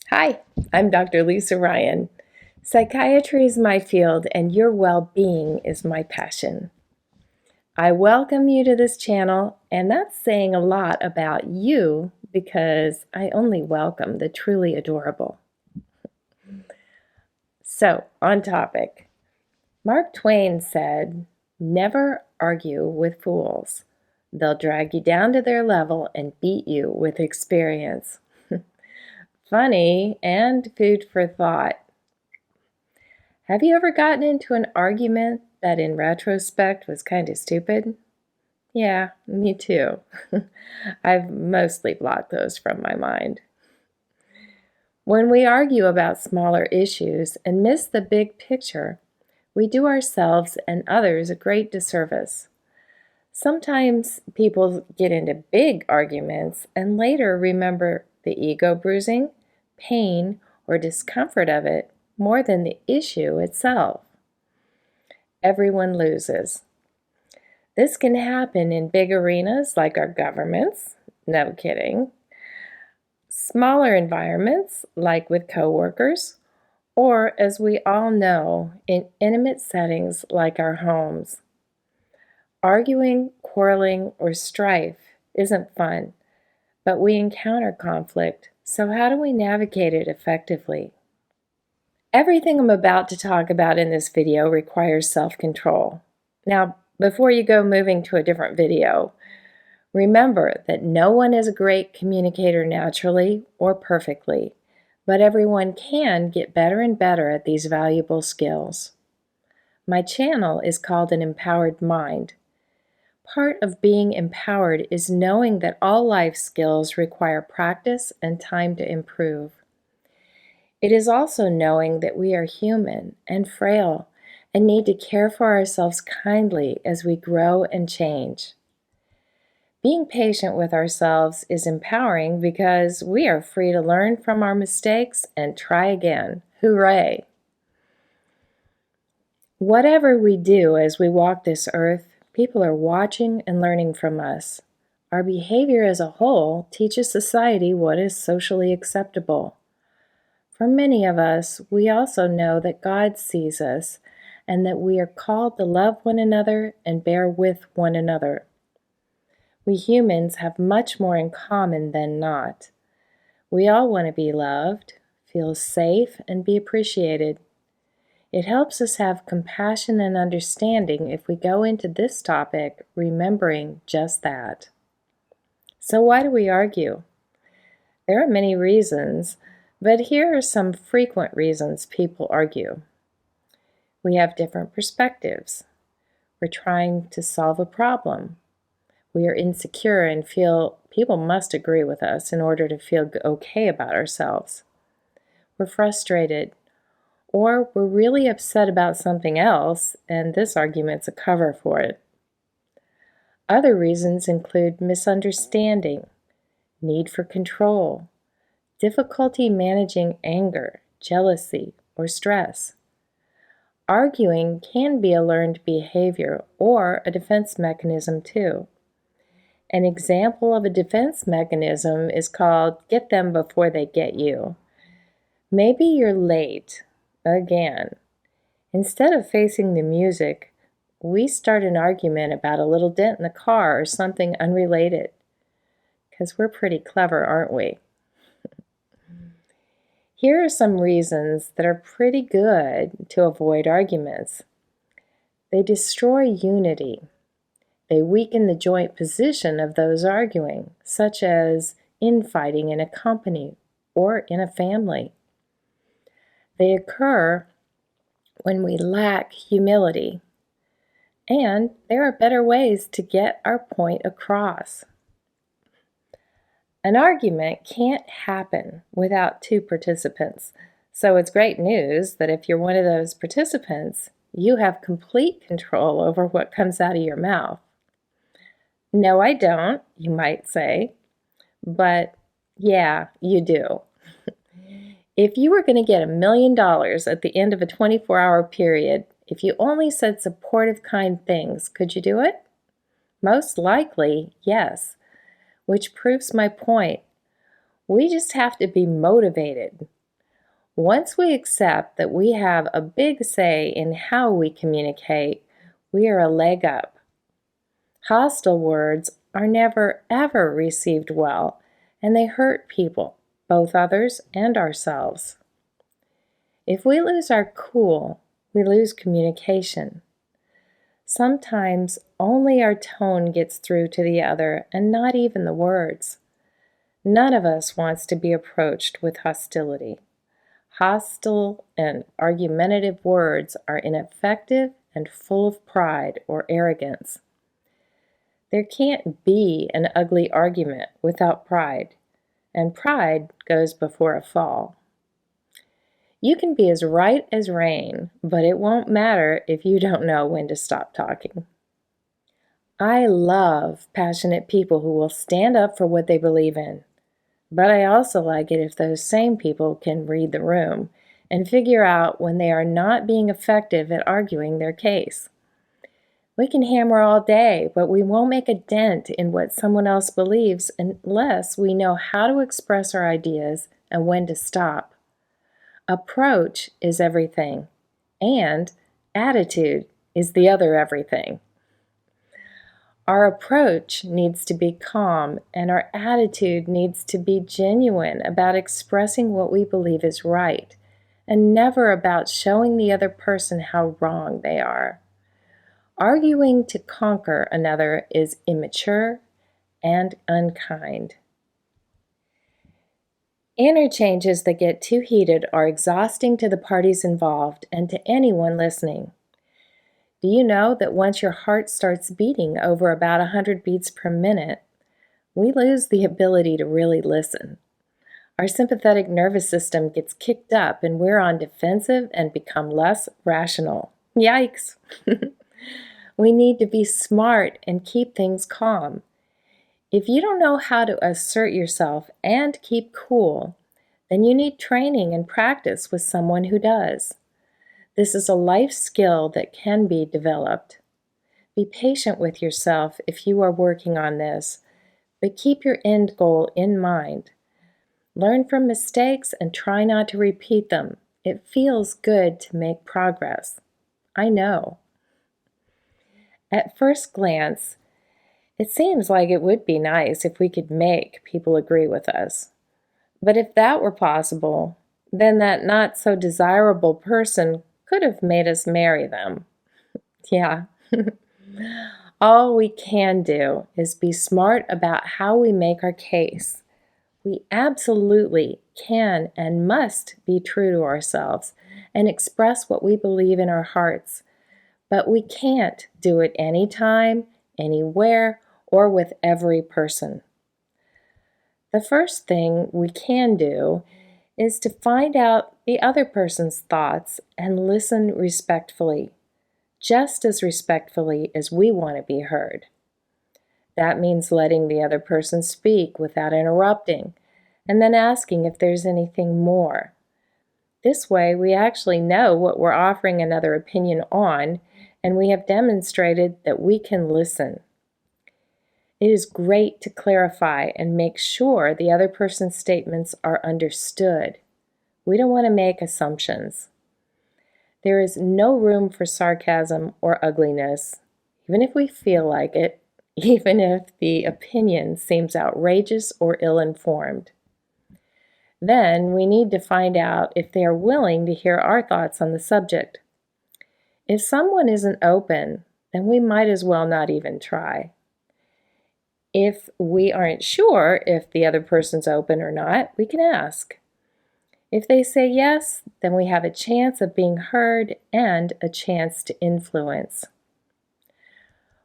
Hi, I'm Dr. Lisa Ryan. Psychiatry is my field and your well-being is my passion. I welcome you to this channel, and that's saying a lot about you because I only welcome the truly adorable. So, on topic. Mark Twain said, "Never argue with fools. They'll drag you down to their level and beat you with experience." Funny and food for thought. Have you ever gotten into an argument that in retrospect was kind of stupid? Yeah, me too. I've mostly blocked those from my mind. When we argue about smaller issues and miss the big picture, we do ourselves and others a great disservice. Sometimes people get into big arguments and later remember the ego bruising, pain, or discomfort of it more than the issue itself. Everyone loses. This can happen in big arenas like our governments, no kidding, smaller environments like with coworkers, or as we all know, in intimate settings like our homes. Arguing, quarreling, or strife isn't fun, but we encounter conflict, so how do we navigate it effectively? Everything I'm about to talk about in this video requires self-control. Now, before you go moving to a different video, remember that no one is a great communicator naturally or perfectly, but everyone can get better and better at these valuable skills. My channel is called An Empowered Mind. Part of being empowered is knowing that all life skills require practice and time to improve. It is also knowing that we are human and frail and need to care for ourselves kindly as we grow and change. Being patient with ourselves is empowering because we are free to learn from our mistakes and try again. Hooray! Whatever we do as we walk this earth, people are watching and learning from us. Our behavior as a whole teaches society what is socially acceptable. For many of us, we also know that God sees us and that we are called to love one another and bear with one another. We humans have much more in common than not. We all want to be loved, feel safe, and be appreciated. It helps us have compassion and understanding if we go into this topic remembering just that. So why do we argue? There are many reasons, but here are some frequent reasons people argue. We have different perspectives. We're trying to solve a problem. We are insecure and feel people must agree with us in order to feel okay about ourselves. We're frustrated, or we're really upset about something else, and this argument's a cover for it. Other reasons include misunderstanding, need for control, difficulty managing anger, jealousy, or stress. Arguing can be a learned behavior or a defense mechanism too. An example of a defense mechanism is called get them before they get you. Maybe you're late, again. Instead of facing the music, we start an argument about a little dent in the car or something unrelated. Because we're pretty clever, aren't we? Here are some reasons that are pretty good to avoid arguments. They destroy unity. They weaken the joint position of those arguing, such as infighting in a company or in a family. They occur when we lack humility, and there are better ways to get our point across. An argument can't happen without two participants, so it's great news that if you're one of those participants, you have complete control over what comes out of your mouth. No, I don't, you might say, but yeah, you do. If you were going to get $1 million at the end of a 24-hour period, if you only said supportive, kind things, could you do it? Most likely, yes, which proves my point. We just have to be motivated. Once we accept that we have a big say in how we communicate, we are a leg up. Hostile words are never ever received well, and they hurt people, both others and ourselves. If we lose our cool, we lose communication. Sometimes only our tone gets through to the other and not even the words. None of us wants to be approached with hostility. Hostile and argumentative words are ineffective and full of pride or arrogance. There can't be an ugly argument without pride, and pride goes before a fall. You can be as right as rain, but it won't matter if you don't know when to stop talking. I love passionate people who will stand up for what they believe in. But I also like it if those same people can read the room and figure out when they are not being effective at arguing their case. We can hammer all day, but we won't make a dent in what someone else believes unless we know how to express our ideas and when to stop. Approach is everything, and attitude is the other everything. Our approach needs to be calm, and our attitude needs to be genuine about expressing what we believe is right, and never about showing the other person how wrong they are. Arguing to conquer another is immature and unkind. Interchanges that get too heated are exhausting to the parties involved and to anyone listening. Do you know that once your heart starts beating over about 100 beats per minute, we lose the ability to really listen? Our sympathetic nervous system gets kicked up and we're on defensive and become less rational. Yikes! We need to be smart and keep things calm. If you don't know how to assert yourself and keep cool, then you need training and practice with someone who does. This is a life skill that can be developed. Be patient with yourself if you are working on this, but keep your end goal in mind. Learn from mistakes and try not to repeat them. It feels good to make progress. I know. At first glance, it seems like it would be nice if we could make people agree with us. But if that were possible, then that not so desirable person could have made us marry them. Yeah. All we can do is be smart about how we make our case. We absolutely can and must be true to ourselves and express what we believe in our hearts. But we can't do it anytime, anywhere, or with every person. The first thing we can do is to find out the other person's thoughts and listen respectfully, just as respectfully as we want to be heard. That means letting the other person speak without interrupting, and then asking if there's anything more. This way, we actually know what we're offering another opinion on, and we have demonstrated that we can listen. It is great to clarify and make sure the other person's statements are understood. We don't want to make assumptions. There is no room for sarcasm or ugliness, even if we feel like it, even if the opinion seems outrageous or ill-informed. Then we need to find out if they are willing to hear our thoughts on the subject. If someone isn't open, then we might as well not even try. If we aren't sure if the other person's open or not, we can ask. If they say yes, then we have a chance of being heard and a chance to influence.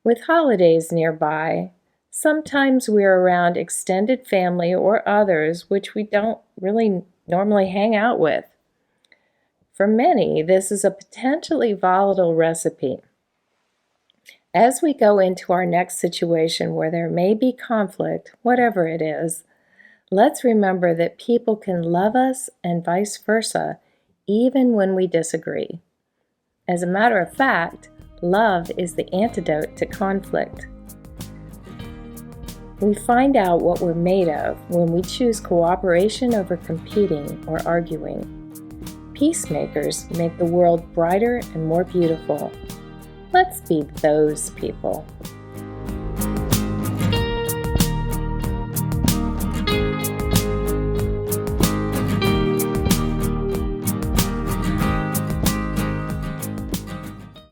With holidays nearby, sometimes we're around extended family or others which we don't really normally hang out with. For many, this is a potentially volatile recipe. As we go into our next situation where there may be conflict, whatever it is, let's remember that people can love us and vice versa, even when we disagree. As a matter of fact, love is the antidote to conflict. We find out what we're made of when we choose cooperation over competing or arguing. Peacemakers make the world brighter and more beautiful. Let's be those people.